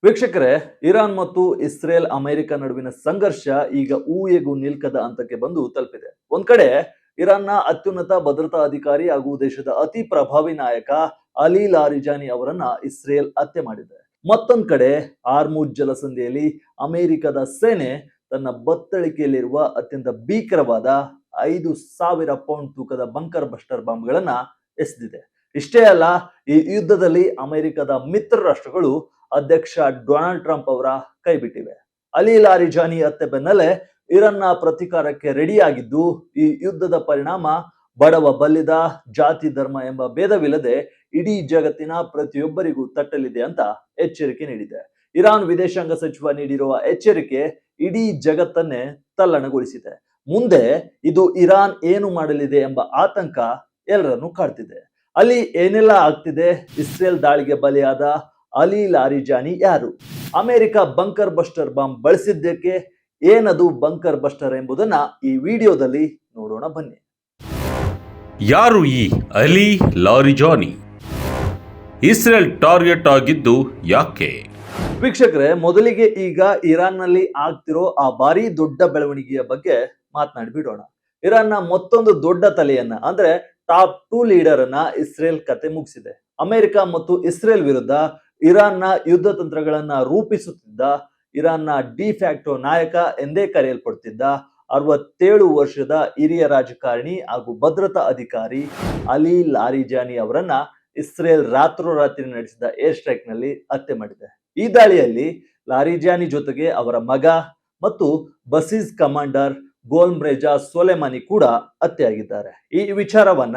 ವೀಕ್ಷಕರೇ, ಇರಾನ್ ಮತ್ತು Israel America ನಡುವಿನ ಸಂಘರ್ಷ ಈಗ ಊಯೆಗೂ ನಿಲ್ಕದ ಹಂತಕ್ಕೆ ಬಂದು ತಲುಪಿದೆ. ಒಂದ್ ಕಡೆ ಇರಾನ್ನ ಅತ್ಯುನ್ನತ ಭದ್ರತಾ ಅಧಿಕಾರಿ ಹಾಗೂ ದೇಶದ ಅತಿ ಪ್ರಭಾವಿ ನಾಯಕ ಅಲಿ ಲಾರಿಜಾನಿ ಅವರನ್ನ ಇಸ್ರೇಲ್ ಹತ್ಯೆ ಮಾಡಿದೆ. ಮತ್ತೊಂದ್ ಕಡೆ ಹಾರ್ಮುಜ್ ಜಲಸಂಧಿಯಲ್ಲಿ ಅಮೆರಿಕದ ಸೇನೆ ತನ್ನ ಬತ್ತಳಿಕೆಯಲ್ಲಿರುವ ಅತ್ಯಂತ ಭೀಕರವಾದ 5,000 ಪೌಂಡ್ ತೂಕದ ಬಂಕರ್ ಬಸ್ಟರ್ ಬಾಂಬ್ಗಳನ್ನ ಎಸೆದಿದೆ. ಇಷ್ಟೇ ಅಲ್ಲ, ಈ ಯುದ್ಧದಲ್ಲಿ ಅಮೆರಿಕದ ಮಿತ್ರ ರಾಷ್ಟ್ರಗಳು ಅಧ್ಯಕ್ಷ ಡೊನಾಲ್ಡ್ ಟ್ರಂಪ್ ಅವರ ಕೈ ಬಿಟ್ಟಿವೆ. ಅಲಿ ಲಾರಿಜಾನಿ ಹತ್ಯೆ ಬೆನ್ನಲ್ಲೇ ಇರಾನ್ನ ಪ್ರತೀಕಾರಕ್ಕೆ ರೆಡಿಯಾಗಿದ್ದು, ಈ ಯುದ್ಧದ ಪರಿಣಾಮ ಬಡವ ಬಲ್ಲಿದ, ಜಾತಿ ಧರ್ಮ ಎಂಬ ಭೇದವಿಲ್ಲದೆ ಇಡೀ ಜಗತ್ತಿನ ಪ್ರತಿಯೊಬ್ಬರಿಗೂ ತಟ್ಟಲಿದೆ ಅಂತ ಎಚ್ಚರಿಕೆ ನೀಡಿದೆ. ಇರಾನ್ ವಿದೇಶಾಂಗ ಸಚಿವ ನೀಡಿರುವ ಎಚ್ಚರಿಕೆ ಇಡೀ ಜಗತ್ತನ್ನೇ ತಲ್ಲಣಗೊಳಿಸಿದೆ. ಮುಂದೆ ಇದು ಇರಾನ್ ಏನು ಮಾಡಲಿದೆ ಎಂಬ ಆತಂಕ ಎಲ್ಲರನ್ನು ಕಾಡ್ತಿದೆ. ಅಲ್ಲಿ ಏನೆಲ್ಲ ಆಗ್ತಿದೆ? ಇಸ್ರೇಲ್ ದಾಳಿಗೆ ಬಲಿಯಾದ ಅಲಿ ಲಾರಿಜಾನಿ ಯಾರು? ಅಮೆರಿಕ ಬಂಕರ್ ಬಸ್ಟರ್ ಬಾಂಬ್ ಬಳಸಿದ್ದಕ್ಕೆ ಏನದು ಬಂಕರ್ ಬಸ್ಟರ್ ಎಂಬುದನ್ನ ಈ ವಿಡಿಯೋದಲ್ಲಿ ನೋಡೋಣ ಬನ್ನಿ. ಯಾರು ಈ ಅಲಿ ಲಾರಿಜಾನಿ? ಇಸ್ರೇಲ್ ಟಾರ್ಗೆಟ್ ಆಗಿದ್ದು ಯಾಕೆ? ವೀಕ್ಷಕರೇ, ಮೊದಲಿಗೆ ಈಗ ಇರಾನ್ನಲ್ಲಿ ಆಗ್ತಿರೋ ಆ ಭಾರಿ ದೊಡ್ಡ ಬೆಳವಣಿಗೆಯ ಬಗ್ಗೆ ಮಾತನಾಡಿಬಿಡೋಣ. ಇರಾನ್ನ ಮತ್ತೊಂದು ದೊಡ್ಡ ತಲೆಯನ್ನ ಅಂದ್ರೆ ಟಾಪ್ 2 ಲೀಡರ್ ಅನ್ನ ಇಸ್ರೇಲ್ ಕತೆ ಮುಗಿಸಿದೆ. ಅಮೆರಿಕ ಮತ್ತು ಇಸ್ರೇಲ್ ವಿರುದ್ಧ ಇರಾನ್ನ ಯುದ್ಧ ತಂತ್ರಗಳನ್ನ ರೂಪಿಸುತ್ತಿದ್ದ, ಇರಾನ್ನ ಡಿಫ್ಯಾಕ್ಟೋ ನಾಯಕ ಎಂದೇ ಕರೆಯಲ್ಪಡುತ್ತಿದ್ದ 67 ವರ್ಷದ ಹಿರಿಯ ರಾಜಕಾರಣಿ ಹಾಗೂ ಭದ್ರತಾ ಅಧಿಕಾರಿ ಅಲಿ ಲಾರಿಜಾನಿ ಅವರನ್ನ ಇಸ್ರೇಲ್ ರಾತ್ರೋರಾತ್ರಿ ನಡೆಸಿದ ಏರ್ ಸ್ಟ್ರೈಕ್ ನಲ್ಲಿ ಹತ್ಯೆ ಮಾಡಿದೆ. ಈ ದಾಳಿಯಲ್ಲಿ ಲಾರಿಜಾನಿ ಜೊತೆಗೆ ಅವರ ಮಗ ಮತ್ತು ಬಸೀಸ್ ಕಮಾಂಡರ್ ಗೋಲ್ಮ್ರೇಜಾ ಸೊಲೆಮಾನಿ ಕೂಡ ಹತ್ಯೆಯಾಗಿದ್ದಾರೆ. ಈ ವಿಚಾರವನ್ನ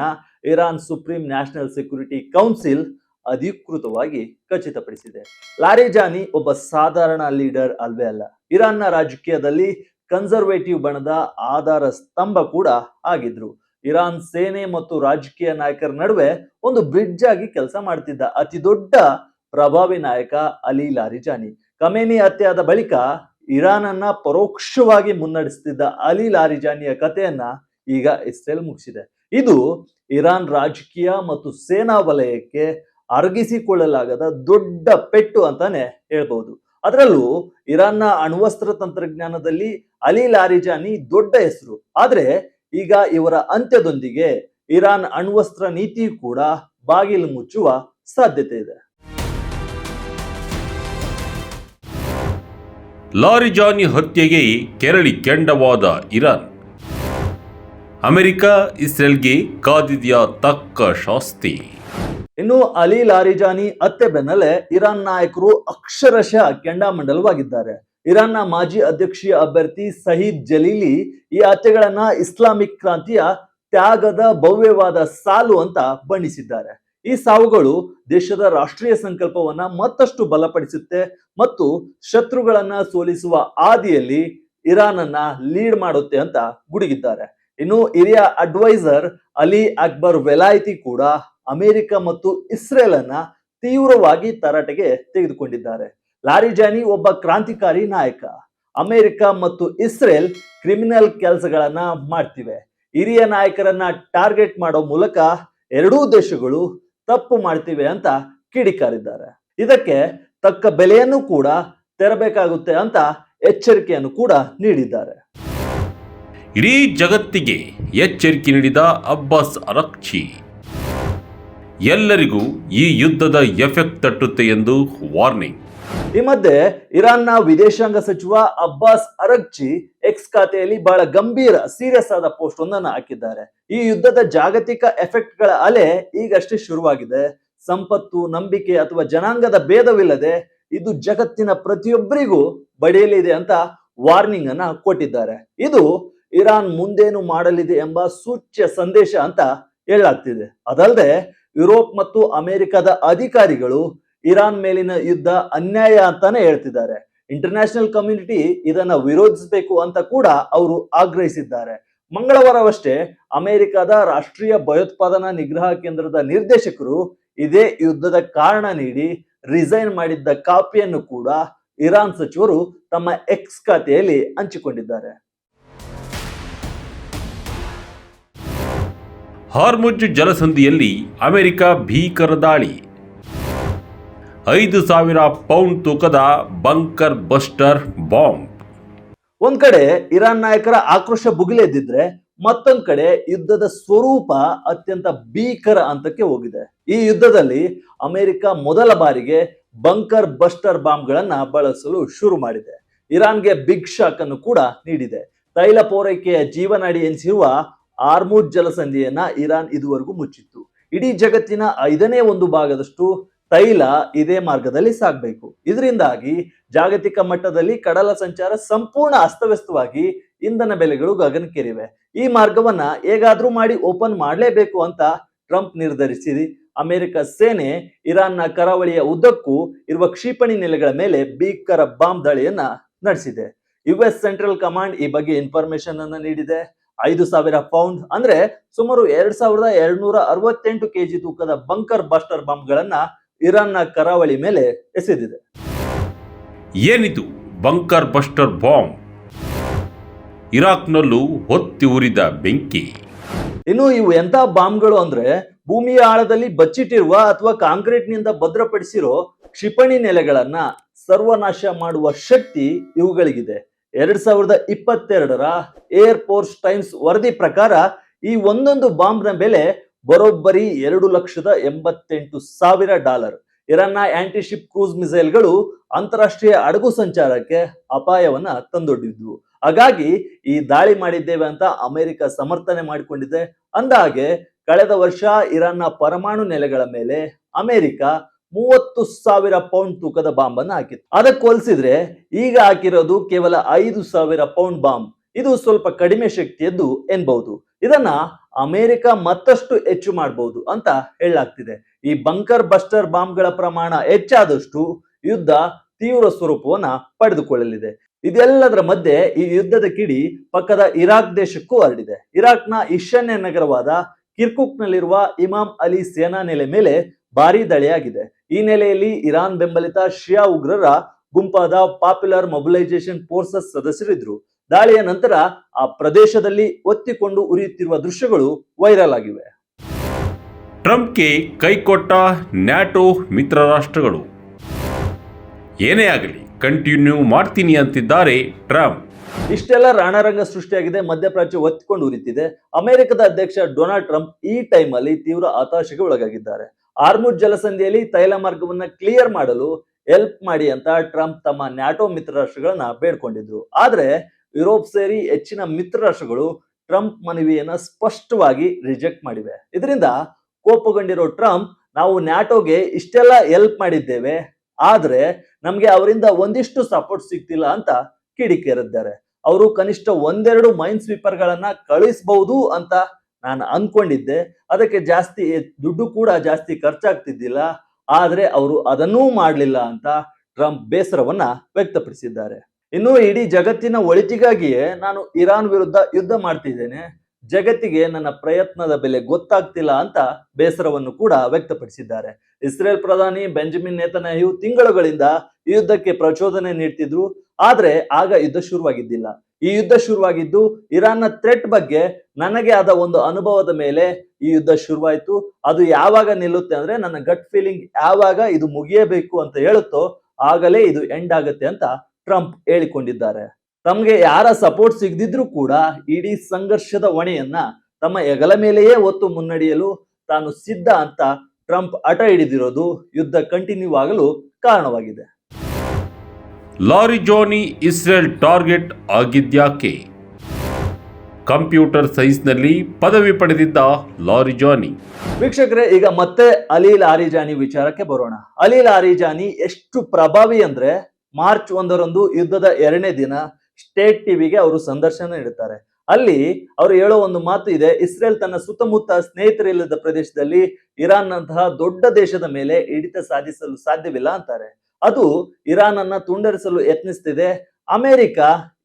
Iran supreme national security council ಅಧಿಕೃತವಾಗಿ ಖಚಿತಪಡಿಸಿದೆ. ಲಾರಿಜಾನಿ ಒಬ್ಬ ಸಾಧಾರಣ ಲೀಡರ್ ಅಲ್ವೇ ಅಲ್ಲ, ಇರಾನ್ನ ರಾಜಕೀಯದಲ್ಲಿ ಕನ್ಸರ್ವೇಟಿವ್ ಬಣದ ಆಧಾರ ಸ್ತಂಭ ಕೂಡ ಆಗಿದ್ರು. ಇರಾನ್ ಸೇನೆ ಮತ್ತು ರಾಜಕೀಯ ನಾಯಕರ ನಡುವೆ ಒಂದು ಬ್ರಿಡ್ಜ್ ಆಗಿ ಕೆಲಸ ಮಾಡ್ತಿದ್ದ ಅತಿ ದೊಡ್ಡ ಪ್ರಭಾವಿ ನಾಯಕ ಅಲಿ ಲಾರಿಜಾನಿ. ಖಮೇನಿ ಹತ್ಯೆಯಾದ ಬಳಿಕ ಇರಾನ್ ಅನ್ನ ಪರೋಕ್ಷವಾಗಿ ಮುನ್ನಡೆಸುತ್ತಿದ್ದ ಅಲಿ ಲಾರಿಜಾನಿಯ ಕಥೆಯನ್ನ ಈಗ ಇಸ್ರೇಲ್ ಮುಗಿಸಿದೆ. ಇದು ಇರಾನ್ ರಾಜಕೀಯ ಮತ್ತು ಸೇನಾ ವಲಯಕ್ಕೆ ಅರಗಿಸಿಕೊಳ್ಳಲಾಗದ ದೊಡ್ಡ ಪೆಟ್ಟು ಅಂತಾನೆ ಹೇಳ್ಬಹುದು. ಅದರಲ್ಲೂ ಇರಾನ್ನ ಅಣ್ವಸ್ತ್ರ ತಂತ್ರಜ್ಞಾನದಲ್ಲಿ ಅಲಿ ಲಾರಿಜಾನಿ ದೊಡ್ಡ ಹೆಸರು. ಆದ್ರೆ ಈಗ ಇವರ ಅಂತ್ಯದೊಂದಿಗೆ ಇರಾನ್ ಅಣ್ವಸ್ತ್ರ ನೀತಿ ಕೂಡ ಬಾಗಿಲು ಮುಚ್ಚುವ ಸಾಧ್ಯತೆ ಇದೆ. ಲಾರಿಜಾನಿ ಹತ್ಯೆಗೆ ಕೆರಳಿ ಕೆಂಡವಾದ ಇರಾನ್. ಅಮೆರಿಕ ಇಸ್ರೇಲ್ಗೆ ಕಾದಿದೆಯಾ ತಕ್ಕ ಶಾಸ್ತಿ? ಇನ್ನು ಅಲಿ ಲಾರಿಜಾನಿ ಹತ್ಯೆ ಬೆನ್ನಲ್ಲೇ ಇರಾನ್ ನಾಯಕರು ಅಕ್ಷರಶಃ ಕೆಂಡಾಮಂಡಲವಾಗಿದ್ದಾರೆ. ಇರಾನ್ನ ಮಾಜಿ ಅಧ್ಯಕ್ಷೀಯ ಅಭ್ಯರ್ಥಿ ಸಯೀದ್ ಜಲೀಲಿ ಈ ಹತ್ಯೆಗಳನ್ನ ಇಸ್ಲಾಮಿಕ್ ಕ್ರಾಂತಿಯ ತ್ಯಾಗದ ಭವ್ಯವಾದ ಸಾಲು ಅಂತ ಬಣ್ಣಿಸಿದ್ದಾರೆ. ಈ ಸಾವುಗಳು ದೇಶದ ರಾಷ್ಟ್ರೀಯ ಸಂಕಲ್ಪವನ್ನ ಮತ್ತಷ್ಟು ಬಲಪಡಿಸುತ್ತೆ ಮತ್ತು ಶತ್ರುಗಳನ್ನ ಸೋಲಿಸುವ ಹಾದಿಯಲ್ಲಿ ಇರಾನ್ ಅನ್ನ ಲೀಡ್ ಮಾಡುತ್ತೆ ಅಂತ ಗುಡುಗಿದ್ದಾರೆ. ಇನ್ನು ಹಿರಿಯ ಅಡ್ವೈಸರ್ ಅಲಿ ಅಕ್ಬರ್ ವೆಲಾಯಿತಿ ಕೂಡ ಅಮೆರಿಕ ಮತ್ತು ಇಸ್ರೇಲ್ ಅನ್ನ ತೀವ್ರವಾಗಿ ತರಾಟೆಗೆ ತೆಗೆದುಕೊಂಡಿದ್ದಾರೆ. ಲಾರಿಜಾನಿ ಒಬ್ಬ ಕ್ರಾಂತಿಕಾರಿ ನಾಯಕ. ಅಮೆರಿಕ ಮತ್ತು ಇಸ್ರೇಲ್ ಕ್ರಿಮಿನಲ್ ಕೆಲಸಗಳನ್ನ ಮಾಡ್ತಿವೆ. ಹಿರಿಯ ನಾಯಕರನ್ನ ಟಾರ್ಗೆಟ್ ಮಾಡೋ ಮೂಲಕ ಎರಡೂ ದೇಶಗಳು ತಪ್ಪು ಮಾಡ್ತಿವೆ ಅಂತ ಕಿಡಿಕಾರಿದ್ದಾರೆ. ಇದಕ್ಕೆ ತಕ್ಕ ಬೆಲೆಯನ್ನು ಕೂಡ ತೆರಬೇಕಾಗುತ್ತೆ ಅಂತ ಎಚ್ಚರಿಕೆಯನ್ನು ಕೂಡ ನೀಡಿದ್ದಾರೆ. ಇಡೀ ಜಗತ್ತಿಗೆ ಎಚ್ಚರಿಕೆ ನೀಡಿದ ಅಬ್ಬಾಸ್ ಅರಕ್ಚಿ, ಎಲ್ಲರಿಗೂ ಈ ಯುದ್ಧದ ಎಫೆಕ್ಟ್ ತಟ್ಟುತ್ತೆ ಎಂದು ವಾರ್ನಿಂಗ್. ಈ ಮಧ್ಯೆ ಇರಾನ್ನ ವಿದೇಶಾಂಗ ಸಚಿವ ಅಬ್ಬಾಸ್ ಅರಕ್ಚಿ ಎಕ್ಸ್ ಖಾತೆಯಲ್ಲಿ ಬಹಳ ಗಂಭೀರ ಸೀರಿಯಸ್ ಆದ ಪೋಸ್ಟ್ ಒಂದನ್ನು ಹಾಕಿದ್ದಾರೆ. ಈ ಯುದ್ಧದ ಜಾಗತಿಕ ಎಫೆಕ್ಟ್ ಗಳ ಅಲೆ ಈಗಷ್ಟೇ ಶುರುವಾಗಿದೆ. ಸಂಪತ್ತು, ನಂಬಿಕೆ ಅಥವಾ ಜನಾಂಗದ ಭೇದವಿಲ್ಲದೆ ಇದು ಜಗತ್ತಿನ ಪ್ರತಿಯೊಬ್ಬರಿಗೂ ಬಡಿಯಲಿದೆ ಅಂತ ವಾರ್ನಿಂಗ್ ಅನ್ನ ಕೊಟ್ಟಿದ್ದಾರೆ. ಇದು ಇರಾನ್ ಮುಂದೇನು ಮಾಡಲಿದೆ ಎಂಬ ಸೂಚ್ಯ ಸಂದೇಶ ಅಂತ ಹೇಳಲಾಗ್ತಿದೆ. ಅದಲ್ಲದೆ ಯುರೋಪ್ ಮತ್ತು ಅಮೆರಿಕದ ಅಧಿಕಾರಿಗಳು ಇರಾನ್ ಮೇಲಿನ ಯುದ್ಧ ಅನ್ಯಾಯ ಅಂತಾನೆ ಹೇಳ್ತಿದ್ದಾರೆ. ಇಂಟರ್ನ್ಯಾಷನಲ್ ಕಮ್ಯುನಿಟಿ ಇದನ್ನ ವಿರೋಧಿಸಬೇಕು ಅಂತ ಕೂಡ ಅವರು ಆಗ್ರಹಿಸಿದ್ದಾರೆ. ಮಂಗಳವಾರವಷ್ಟೇ ಅಮೆರಿಕದ ರಾಷ್ಟ್ರೀಯ ಭಯೋತ್ಪಾದನಾ ನಿಗ್ರಹ ಕೇಂದ್ರದ ನಿರ್ದೇಶಕರು ಇದೇ ಯುದ್ಧದ ಕಾರಣ ನೀಡಿ ರಿಸೈನ್ ಮಾಡಿದ್ದ ಕಾಪಿಯನ್ನು ಕೂಡ ಇರಾನ್ ಸಚಿವರು ತಮ್ಮ ಎಕ್ಸ್ ಖಾತೆಯಲ್ಲಿ ಹಂಚಿಕೊಂಡಿದ್ದಾರೆ. ಹಾರ್ಮುಜ್ ಜಲಸಂಧಿಯಲ್ಲಿ ಅಮೆರಿಕ ಭೀಕರ ದಾಳಿ. 5,000 ಪೌಂಡ್ ತೂಕದ ಬಂಕರ್ ಬಸ್ಟರ್ ಬಾಂಬ್. ಒಂದ್ ಕಡೆ ಇರಾನ್ ನಾಯಕರ ಆಕ್ರೋಶ ಭುಗಿಲೆದ್ದಿದ್ರೆ ಮತ್ತೊಂದ್ ಕಡೆ ಯುದ್ಧದ ಸ್ವರೂಪ ಅತ್ಯಂತ ಭೀಕರ ಹಂತಕ್ಕೆ ಹೋಗಿದೆ. ಈ ಯುದ್ಧದಲ್ಲಿ ಅಮೆರಿಕ ಮೊದಲ ಬಾರಿಗೆ ಬಂಕರ್ ಬಸ್ಟರ್ ಬಾಂಬ್ಗಳನ್ನ ಬಳಸಲು ಶುರು ಮಾಡಿದೆ. ಇರಾನ್ಗೆ ಬಿಗ್ ಶಾಕ್ ಅನ್ನು ಕೂಡ ನೀಡಿದೆ. ತೈಲ ಪೂರೈಕೆಯ ಜೀವನಾಡಿ ಎನಿಸಿರುವ ಆರ್ಮುಜ್ ಜಲಸಂಧಿಯನ್ನ ಇರಾನ್ ಇದುವರೆಗೂ ಮುಚ್ಚಿತ್ತು. ಇಡೀ ಜಗತ್ತಿನ 1/5 ಭಾಗದಷ್ಟು ತೈಲ ಇದೇ ಮಾರ್ಗದಲ್ಲಿ ಸಾಗಬೇಕು. ಇದರಿಂದಾಗಿ ಜಾಗತಿಕ ಮಟ್ಟದಲ್ಲಿ ಕಡಲ ಸಂಚಾರ ಸಂಪೂರ್ಣ ಅಸ್ತವ್ಯಸ್ತವಾಗಿ ಇಂಧನ ಬೆಲೆಗಳು ಗಗನಕ್ಕೇರಿವೆ. ಈ ಮಾರ್ಗವನ್ನ ಹೇಗಾದ್ರೂ ಮಾಡಿ ಓಪನ್ ಮಾಡಲೇಬೇಕು ಅಂತ ಟ್ರಂಪ್ ನಿರ್ಧರಿಸಿ ಅಮೆರಿಕ ಸೇನೆ ಇರಾನ್ನ ಕರಾವಳಿಯ ಉದ್ದಕ್ಕೂ ಇರುವ ಕ್ಷಿಪಣಿ ನೆಲೆಗಳ ಮೇಲೆ ಭೀಕರ ಬಾಂಬ್ ದಾಳಿಯನ್ನ ನಡೆಸಿದೆ. ಯುಎಸ್ ಸೆಂಟ್ರಲ್ ಕಮಾಂಡ್ ಈ ಬಗ್ಗೆ ಇನ್ಫಾರ್ಮೇಶನ್ ಅನ್ನ ನೀಡಿದೆ. 5,000 ಪೌಂಡ್ ಅಂದ್ರೆ ಸುಮಾರು 2,268 ಕೆಜಿ ತೂಕದ ಬಂಕರ್ ಬಸ್ಟರ್ ಬಾಂಬ್ಗಳನ್ನ ಇರಾನ್ನ ಕರಾವಳಿ ಮೇಲೆ ಎಸೆದಿದೆ. ಏನಿದು ಬಂಕರ್ ಬಸ್ಟರ್ ಬಾಂಬ್? ಇರಾಕ್ನಲ್ಲೂ ಹೊತ್ತಿ ಉರಿದ ಬೆಂಕಿ. ಇನ್ನು ಇವು ಎಂತ ಬಾಂಬ್ಗಳು ಅಂದ್ರೆ ಭೂಮಿಯ ಆಳದಲ್ಲಿ ಬಚ್ಚಿಟ್ಟಿರುವ ಅಥವಾ ಕಾಂಕ್ರೀಟ್ ನಿಂದ ಭದ್ರಪಡಿಸಿರೋ ಕ್ಷಿಪಣಿ ನೆಲೆಗಳನ್ನ ಸರ್ವನಾಶ ಮಾಡುವ ಶಕ್ತಿ ಇವುಗಳಿಗಿದೆ. 2022ರ ಏರ್ ಫೋರ್ಸ್ ಟೈಮ್ಸ್ ವರದಿ ಪ್ರಕಾರ ಈ ಒಂದೊಂದು ಬಾಂಬ್ನ ಬೆಲೆ ಬರೋಬ್ಬರಿ $2,88,000. ಇರಾನ್ನ ಆಂಟಿಶಿಪ್ ಕ್ರೂಸ್ ಮಿಸೈಲ್ಗಳು ಅಂತಾರಾಷ್ಟ್ರೀಯ ಹಡಗು ಸಂಚಾರಕ್ಕೆ ಅಪಾಯವನ್ನ ತಂದೊಡ್ಡಿದ್ವು. ಹಾಗಾಗಿ ಈ ದಾಳಿ ಮಾಡಿದ್ದೇವೆ ಅಂತ ಅಮೆರಿಕ ಸಮರ್ಥನೆ ಮಾಡಿಕೊಂಡಿದೆ. ಅಂದಹಾಗೆ ಕಳೆದ ವರ್ಷ ಇರಾನ್ನ ಪರಮಾಣು ನೆಲೆಗಳ ಮೇಲೆ ಅಮೆರಿಕ 30,000 ಪೌಂಡ್ ತೂಕದ ಬಾಂಬ್ ಅನ್ನು ಹಾಕಿತ್ತು. ಅದಕ್ಕೆ ಹೋಲಿಸಿದ್ರೆ ಈಗ ಹಾಕಿರೋದು ಕೇವಲ 5,000 ಪೌಂಡ್ ಬಾಂಬ್. ಇದು ಸ್ವಲ್ಪ ಕಡಿಮೆ ಶಕ್ತಿಯದ್ದು ಎನ್ಬಹುದು. ಇದನ್ನ ಅಮೆರಿಕ ಮತ್ತಷ್ಟು ಹೆಚ್ಚು ಮಾಡಬಹುದು ಅಂತ ಹೇಳಲಾಗ್ತಿದೆ. ಈ ಬಂಕರ್ ಬಸ್ಟರ್ ಬಾಂಬ್ಗಳ ಪ್ರಮಾಣ ಹೆಚ್ಚಾದಷ್ಟು ಯುದ್ಧ ತೀವ್ರ ಸ್ವರೂಪವನ್ನ ಪಡೆದುಕೊಳ್ಳಲಿದೆ. ಇದೆಲ್ಲದರ ಮಧ್ಯೆ ಈ ಯುದ್ಧದ ಕಿಡಿ ಪಕ್ಕದ ಇರಾಕ್ ದೇಶಕ್ಕೂ ಹರಡಿದೆ. ಇರಾಕ್ನ ಈಶಾನ್ಯ ನಗರವಾದ ಕಿರ್ಕುಕ್ ನಲ್ಲಿರುವ ಇಮಾಮ್ ಅಲಿ ಸೇನಾ ನೆಲೆ ಮೇಲೆ ಭಾರೀ ದಾಳಿಯಾಗಿದೆ. ಈ ನೆಲೆಯಲ್ಲಿ ಇರಾನ್ ಬೆಂಬಲಿತ ಶಿಯಾ ಉಗ್ರರ ಗುಂಪಾದ ಪಾಪ್ಯುಲರ್ ಮೊಬಿಲೈಸೇಷನ್ ಫೋರ್ಸಸ್ ಸದಸ್ಯರಿದ್ರು. ದಾಳಿಯ ನಂತರ ಆ ಪ್ರದೇಶದಲ್ಲಿ ಒತ್ತಿಕೊಂಡು ಉರಿಯುತ್ತಿರುವ ದೃಶ್ಯಗಳು ವೈರಲ್ ಆಗಿವೆ. ಟ್ರಂಪ್ಗೆ ಕೈಕೊಟ್ಟ ನ್ಯಾಟೋ ಮಿತ್ರ ರಾಷ್ಟ್ರಗಳು. ಏನೇ ಆಗಲಿ ಕಂಟಿನ್ಯೂ ಮಾಡ್ತೀನಿ ಅಂತಿದ್ದಾರೆ ಟ್ರಂಪ್. ಇಷ್ಟೆಲ್ಲ ರಣರಂಗ ಸೃಷ್ಟಿಯಾಗಿದೆ. ಮಧ್ಯಪ್ರಾಚ್ಯ ಒತ್ತಿಕೊಂಡು ಉರಿತಿದೆ. ಅಮೆರಿಕದ ಅಧ್ಯಕ್ಷ ಡೊನಾಲ್ಡ್ ಟ್ರಂಪ್ ಈ ಟೈಮ್ ಅಲ್ಲಿ ತೀವ್ರ ಹತಾಶೆಗೆ ಒಳಗಾಗಿದ್ದಾರೆ. ಆರ್ಮುಜ್ ಜಲಸಂಧಿಯಲ್ಲಿ ತೈಲ ಮಾರ್ಗವನ್ನ ಕ್ಲಿಯರ್ ಮಾಡಲು ಹೆಲ್ಪ್ ಮಾಡಿ ಅಂತ ಟ್ರಂಪ್ ತಮ್ಮ ನ್ಯಾಟೋ ಮಿತ್ರ ರಾಷ್ಟ್ರಗಳನ್ನ ಬೇಡ್ಕೊಂಡಿದ್ರು. ಆದ್ರೆ ಯುರೋಪ್ ಸೇರಿ ಹೆಚ್ಚಿನ ಮಿತ್ರ ರಾಷ್ಟ್ರಗಳು ಟ್ರಂಪ್ ಮನವಿಯನ್ನ ಸ್ಪಷ್ಟವಾಗಿ ರಿಜೆಕ್ಟ್ ಮಾಡಿವೆ. ಇದರಿಂದ ಕೋಪಗೊಂಡಿರೋ ಟ್ರಂಪ್, ನಾವು ನ್ಯಾಟೋಗೆ ಇಷ್ಟೆಲ್ಲ ಹೆಲ್ಪ್ ಮಾಡಿದ್ದೇವೆ, ಆದ್ರೆ ನಮ್ಗೆ ಅವರಿಂದ ಒಂದಿಷ್ಟು ಸಪೋರ್ಟ್ ಸಿಗ್ತಿಲ್ಲ ಅಂತ ಕಿಡಿಕೇರಿದ್ದಾರೆ. ಅವರು ಕನಿಷ್ಠ 1-2 ಮೈನ್ ಸ್ವೀಪರ್ ಗಳನ್ನ ಕಳಿಸಬಹುದು ಅಂತ ನಾನು ಅನ್ಕೊಂಡಿದ್ದೆ. ಅದಕ್ಕೆ ಜಾಸ್ತಿ ದುಡ್ಡು ಕೂಡ ಜಾಸ್ತಿ ಖರ್ಚಾಗ್ತಿದ್ದಿಲ್ಲ, ಆದ್ರೆ ಅವರು ಅದನ್ನೂ ಮಾಡಲಿಲ್ಲ ಅಂತ ಟ್ರಂಪ್ ಬೇಸರವನ್ನ ವ್ಯಕ್ತಪಡಿಸಿದ್ದಾರೆ. ಇನ್ನು ಇಡೀ ಜಗತ್ತಿನ ಒಳಿತಿಗಾಗಿಯೇ ನಾನು ಇರಾನ್ ವಿರುದ್ಧ ಯುದ್ಧ ಮಾಡ್ತಿದ್ದೇನೆ, ಜಗತ್ತಿಗೆ ನನ್ನ ಪ್ರಯತ್ನದ ಬೆಲೆ ಗೊತ್ತಾಗ್ತಿಲ್ಲ ಅಂತ ಬೇಸರವನ್ನು ಕೂಡ ವ್ಯಕ್ತಪಡಿಸಿದ್ದಾರೆ. ಇಸ್ರೇಲ್ ಪ್ರಧಾನಿ ಬೆಂಜಮಿನ್ ನೇತನ್ಯಾಹು ತಿಂಗಳುಗಳಿಂದ ಈ ಯುದ್ಧಕ್ಕೆ ಪ್ರಚೋದನೆ ನೀಡ್ತಿದ್ರು, ಆದ್ರೆ ಆಗ ಯುದ್ಧ ಶುರುವಾಗಿದ್ದಿಲ್ಲ. ಈ ಯುದ್ಧ ಶುರುವಾಗಿದ್ದು ಇರಾನ್ನ ಥ್ರೆಟ್ ಬಗ್ಗೆ ನನಗೆ ಆದ ಒಂದು ಅನುಭವದ ಮೇಲೆ ಈ ಯುದ್ಧ ಶುರುವಾಯಿತು. ಅದು ಯಾವಾಗ ನಿಲ್ಲುತ್ತೆ ಅಂದ್ರೆ ನನ್ನ ಗಟ್ ಫೀಲಿಂಗ್ ಯಾವಾಗ ಇದು ಮುಗಿಯಬೇಕು ಅಂತ ಹೇಳುತ್ತೋ ಆಗಲೇ ಇದು ಎಂಡ್ ಆಗುತ್ತೆ ಅಂತ ಟ್ರಂಪ್ ಹೇಳಿಕೊಂಡಿದ್ದಾರೆ. ತಮಗೆ ಯಾರ ಸಪೋರ್ಟ್ ಸಿಗದಿದ್ರೂ ಕೂಡ ಇಡೀ ಸಂಘರ್ಷದ ಹೊಣೆಯನ್ನ ತಮ್ಮ ಹೆಗಲ ಮೇಲೆಯೇ ಹೊತ್ತು ಮುನ್ನಡೆಯಲು ತಾನು ಸಿದ್ಧ ಅಂತ ಟ್ರಂಪ್ ಹಠ ಹಿಡಿದಿರೋದು ಯುದ್ಧ ಕಂಟಿನ್ಯೂ ಆಗಲು ಕಾರಣವಾಗಿದೆ. ಲಾರಿ ಜಾನಿ ಇಸ್ರೇಲ್ ಟಾರ್ಗೆಟ್ ಆಗಿದ್ಯಾಕೆ? ಕಂಪ್ಯೂಟರ್ ಸೈನ್ಸ್ನಲ್ಲಿ ಪದವಿ ಪಡೆದಿದ್ದ ಲಾರಿ ಜಾನಿ. ವೀಕ್ಷಕರೇ, ಈಗ ಮತ್ತೆ ಅಲಿ ಲಾರಿಜಾನಿ ವಿಚಾರಕ್ಕೆ ಬರೋಣ. ಅಲಿ ಲಾರಿಜಾನಿ ಎಷ್ಟು ಪ್ರಭಾವಿ ಅಂದ್ರೆ ಮಾರ್ಚ್ 1ರಂದು ಯುದ್ಧದ 2ನೇ ದಿನ ಸ್ಟೇಟ್ ಟಿವಿಗೆ ಅವರು ಸಂದರ್ಶನ ನೀಡುತ್ತಾರೆ. ಅಲ್ಲಿ ಅವರು ಹೇಳೋ ಒಂದು ಮಾತು ಇದೆ, ಇಸ್ರೇಲ್ ತನ್ನ ಸುತ್ತಮುತ್ತ ಸ್ನೇಹಿತರಿಲ್ಲದ ಪ್ರದೇಶದಲ್ಲಿ ಇರಾನ್ ನಂತಹ ದೊಡ್ಡ ದೇಶದ ಮೇಲೆ ಹಿಡಿತ ಸಾಧಿಸಲು ಸಾಧ್ಯವಿಲ್ಲ ಅಂತಾರೆ. ಅದು ಇರಾನ್ ಅನ್ನ ತುಂಡರಿಸಲು ಯತ್ನಿಸ್ತಿದೆ, ಅಮೆರಿಕ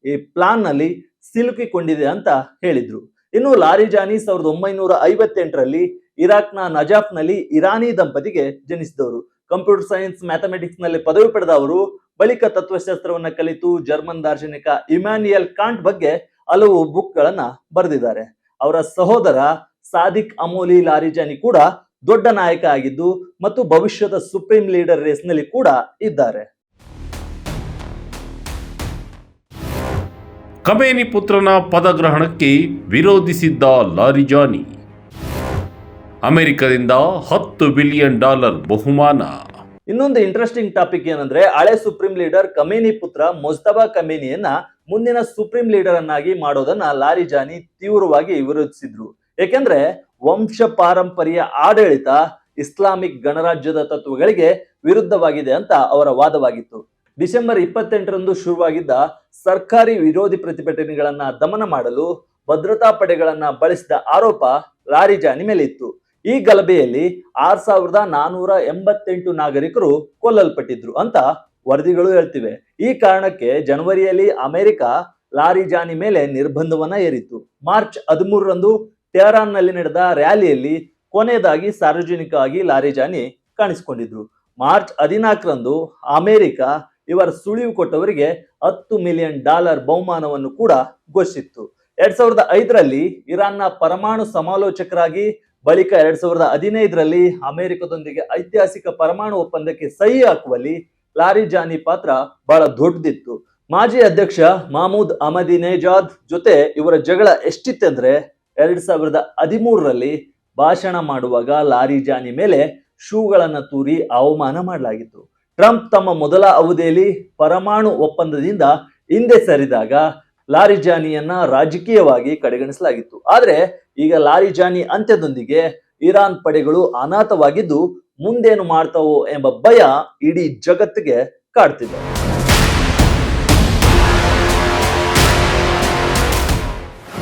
ಈ ಪ್ಲಾನ್ ನಲ್ಲಿ ಸಿಲುಕಿಕೊಂಡಿದೆ ಅಂತ ಹೇಳಿದ್ರು. ಇನ್ನು ಲಾರಿಜಾನಿ 1958ರಲ್ಲಿ ಇರಾಕ್ನ ನಜಾಫ್ ನಲ್ಲಿ ಇರಾನಿ ದಂಪತಿಗೆ ಜನಿಸಿದವರು. ಕಂಪ್ಯೂಟರ್ ಸೈನ್ಸ್ ಮ್ಯಾಥಮೆಟಿಕ್ಸ್ ನಲ್ಲಿ ಪದವಿ ಪಡೆದ ಅವರು ಬಳಿಕ ತತ್ವಶಾಸ್ತ್ರವನ್ನ ಕಲಿತು ಜರ್ಮನ್ ದಾರ್ಶನಿಕ ಇಮ್ಯಾನ್ಯುಯಲ್ ಕಾಂಟ್ ಬಗ್ಗೆ ಹಲವು ಬುಕ್ ಗಳನ್ನ ಬರೆದಿದ್ದಾರೆ. ಅವರ ಸಹೋದರ ಸಾದಿಕ್ ಅಮೋಲಿ ಲಾರಿಜಾನಿ ಕೂಡ ದೊಡ್ಡ ನಾಯಕ ಆಗಿದ್ದು ಮತ್ತು ಭವಿಷ್ಯದ ಸುಪ್ರೀಂ ಲೀಡರ್ ರೇಸ್ ನಲ್ಲಿ ಕೂಡ ಇದ್ದಾರೆ. ಖಮೇನಿ ಪುತ್ರನ ಪದಗ್ರಹಣಕ್ಕೆ ವಿರೋಧಿಸಿದ್ದ ಲಾರಿಜಾನಿ. ಅಮೆರಿಕದಿಂದ $10 ಬಿಲಿಯನ್ ಬಹುಮಾನ. ಇನ್ನೊಂದು ಇಂಟ್ರೆಸ್ಟಿಂಗ್ ಟಾಪಿಕ್ ಏನಂದ್ರೆ, ಹಳೆ ಸುಪ್ರೀಂ ಲೀಡರ್ ಖಮೇನಿ ಪುತ್ರ ಮೊಜ್ತಬಾ ಖಮೇನಿಯನ್ನ ಮುಂದಿನ ಸುಪ್ರೀಂ ಲೀಡರ್ ಅನ್ನಾಗಿ ಮಾಡೋದನ್ನ ಲಾರಿಜಾನಿ ತೀವ್ರವಾಗಿ ವಿರೋಧಿಸಿದ್ರು. ಏಕೆಂದ್ರೆ ವಂಶ ಪಾರಂಪರ್ಯ ಆಡಳಿತ ಇಸ್ಲಾಮಿಕ್ ಗಣರಾಜ್ಯದ ತತ್ವಗಳಿಗೆ ವಿರುದ್ಧವಾಗಿದೆ ಅಂತ ಅವರ ವಾದವಾಗಿತ್ತು. ಡಿಸೆಂಬರ್ 28ರಂದು ಶುರುವಾಗಿದ್ದ ಸರ್ಕಾರಿ ವಿರೋಧಿ ಪ್ರತಿಭಟನೆಗಳನ್ನ ದಮನ ಮಾಡಲು ಭದ್ರತಾ ಪಡೆಗಳನ್ನ ಬಳಸಿದ ಆರೋಪ ಲಾರಿಜಾನಿ ಮೇಲೆ ಇತ್ತು. ಈ ಗಲಭೆಯಲ್ಲಿ 6488 ನಾಗರಿಕರು ಕೊಲ್ಲಲ್ಪಟ್ಟಿದ್ರು ಅಂತ ವರದಿಗಳು ಹೇಳ್ತಿವೆ. ಈ ಕಾರಣಕ್ಕೆ ಜನವರಿಯಲ್ಲಿ ಅಮೆರಿಕ ಲಾರಿಜಾನಿ ಮೇಲೆ ನಿರ್ಬಂಧವನ್ನ ಹೇರಿತ್ತು. ಮಾರ್ಚ್ 13ರಂದು ಟೆಹರಾನ್ ನಲ್ಲಿ ನಡೆದ ರ್ಯಾಲಿಯಲ್ಲಿ ಕೊನೆಯದಾಗಿ ಸಾರ್ವಜನಿಕವಾಗಿ ಲಾರಿಜಾನಿ ಕಾಣಿಸಿಕೊಂಡಿದ್ರು. ಮಾರ್ಚ್ 14ರಂದು ಅಮೆರಿಕ ಇವರ ಸುಳಿವು ಕೊಟ್ಟವರಿಗೆ $10 ಮಿಲಿಯನ್ ಬಹುಮಾನವನ್ನು ಕೂಡ ಘೋಷಿಸಿತ್ತು. 2005ರಲ್ಲಿ ಇರಾನ್ನ ಪರಮಾಣು ಸಮಾಲೋಚಕರಾಗಿ, ಬಳಿಕ 2015ರಲ್ಲಿ ಅಮೆರಿಕದೊಂದಿಗೆ ಐತಿಹಾಸಿಕ ಪರಮಾಣು ಒಪ್ಪಂದಕ್ಕೆ ಸಹಿ ಹಾಕುವಲ್ಲಿ ಲಾರಿಜಾನಿ ಪಾತ್ರ ಬಹಳ ದೊಡ್ಡದಿತ್ತು. ಮಾಜಿ ಅಧ್ಯಕ್ಷ ಮಹಮೂದ್ ಅಹಮದಿನೇಜಾದ್ ಜೊತೆ ಇವರ ಜಗಳ ಎಷ್ಟಿತ್ತಂದ್ರೆ 2013ರಲ್ಲಿ ಭಾಷಣ ಮಾಡುವಾಗ ಲಾರಿಜಾನಿ ಮೇಲೆ ಶೂಗಳನ್ನ ತೂರಿ ಅವಮಾನ ಮಾಡಲಾಗಿತ್ತು. ಟ್ರಂಪ್ ತಮ್ಮ ಮೊದಲ ಅವಧಿಯಲ್ಲಿ ಪರಮಾಣು ಒಪ್ಪಂದದಿಂದ ಹಿಂದೆ ಸರಿದಾಗ ಲಾರಿಜಾನಿಯನ್ನ ರಾಜಕೀಯವಾಗಿ ಕಡೆಗಣಿಸಲಾಗಿತ್ತು. ಆದ್ರೆ ಈಗ ಲಾರಿಜಾನಿ ಅಂತ್ಯದೊಂದಿಗೆ ಇರಾನ್ ಪಡೆಗಳು ಅನಾಥವಾಗಿದ್ದು ಮುಂದೇನು ಮಾಡ್ತಾವೋ ಎಂಬ ಭಯ ಇಡೀ ಜಗತ್ತಿಗೆ ಕಾಡ್ತಿದೆ.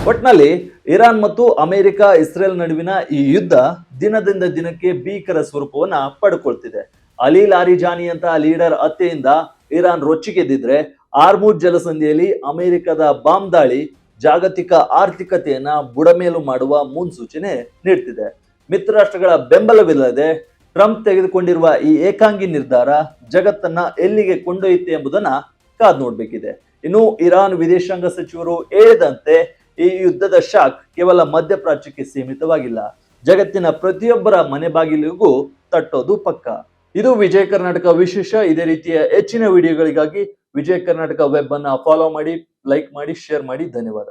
ಒಟ್ನಲ್ಲಿ ಇರಾನ್ ಮತ್ತು ಅಮೆರಿಕ ಇಸ್ರೇಲ್ ನಡುವಿನ ಈ ಯುದ್ಧ ದಿನದಿಂದ ದಿನಕ್ಕೆ ಭೀಕರ ಸ್ವರೂಪವನ್ನ ಪಡ್ಕೊಳ್ತಿದೆ. ಅಲಿ ಲಾರಿಜಾನಿ ಅಂತ ಲೀಡರ್ ಹತ್ಯೆಯಿಂದ ಇರಾನ್ ರೊಚ್ಚಿಗೆದ್ದಿದ್ರೆ, ಆರ್ಮುಜ್ ಜಲಸಂಧಿಯಲ್ಲಿ ಅಮೆರಿಕದ ಬಾಂಬ್ ದಾಳಿ ಜಾಗತಿಕ ಆರ್ಥಿಕತೆಯನ್ನ ಬುಡಮೇಲು ಮಾಡುವ ಮುನ್ಸೂಚನೆ ನೀಡ್ತಿದೆ. ಮಿತ್ರ ರಾಷ್ಟ್ರಗಳ ಬೆಂಬಲವಿಲ್ಲದೆ ಟ್ರಂಪ್ ತೆಗೆದುಕೊಂಡಿರುವ ಈ ಏಕಾಂಗಿ ನಿರ್ಧಾರ ಜಗತ್ತನ್ನ ಎಲ್ಲಿಗೆ ಕೊಂಡೊಯ್ಯುತ್ತೆ ಎಂಬುದನ್ನ ಕಾದು ನೋಡ್ಬೇಕಿದೆ. ಇನ್ನು ಇರಾನ್ ವಿದೇಶಾಂಗ ಸಚಿವರು ಹೇಳಿದಂತೆ ಈ ಯುದ್ಧದ ಶಾಕ್ ಕೇವಲ ಮಧ್ಯಪ್ರಾಚ್ಯಕ್ಕೆ ಸೀಮಿತವಾಗಿಲ್ಲ, ಜಗತ್ತಿನ ಪ್ರತಿಯೊಬ್ಬರ ಮನೆ ಬಾಗಿಲಿಗೂ ತಟ್ಟೋದು ಪಕ್ಕ. ಇದು ವಿಜಯ ಕರ್ನಾಟಕ ವಿಶೇಷ. ಇದೇ ರೀತಿಯ ಹೆಚ್ಚಿನ ವಿಡಿಯೋಗಳಿಗಾಗಿ ವಿಜಯ ಕರ್ನಾಟಕ ವೆಬ್ ಅನ್ನ ಫಾಲೋ ಮಾಡಿ, ಲೈಕ್ ಮಾಡಿ, ಶೇರ್ ಮಾಡಿ. ಧನ್ಯವಾದ.